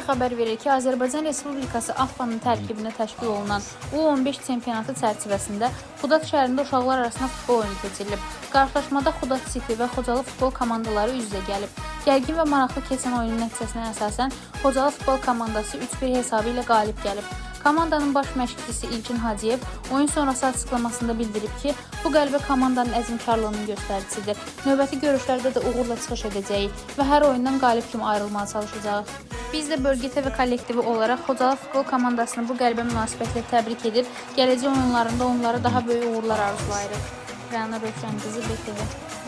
BTV xəbər verir ki, Azərbaycan Respublikası AFFA-nın tərkibində təşkil olunan U15 çempionatı çərçivəsində Xudat şəhərində uşaqlar arasında futbol oyunu keçirilib. Qarşılaşmada Xudat City və Xocalı futbol komandaları üz-üzə gəlib. Gərgin və maraqlı keçən oyunun nəticəsinə əsasən Xocalı futbol komandası 3-1 hesabı ilə qalib gəlib. Komandanın baş məşqçisi İlkin Hacıyev oyun sonrası açıqlamasında bildirib ki, bu qələbə komandanın əzmkarlığının göstəricisidir. Növbəti görüşlərdə də uğurla çıxış edəcəyik və hər oyundan qalib kimi ayrılmağa çalışacağıq. Biz də bölgə TV kollektivi olaraq Xocalı futbol komandasını bu qələbə münasibətlə təbrik edir. Gələcək oyunlarında onlara daha böyük uğurlar arzulayırıq. Rəna Rövşənqızı, BTV.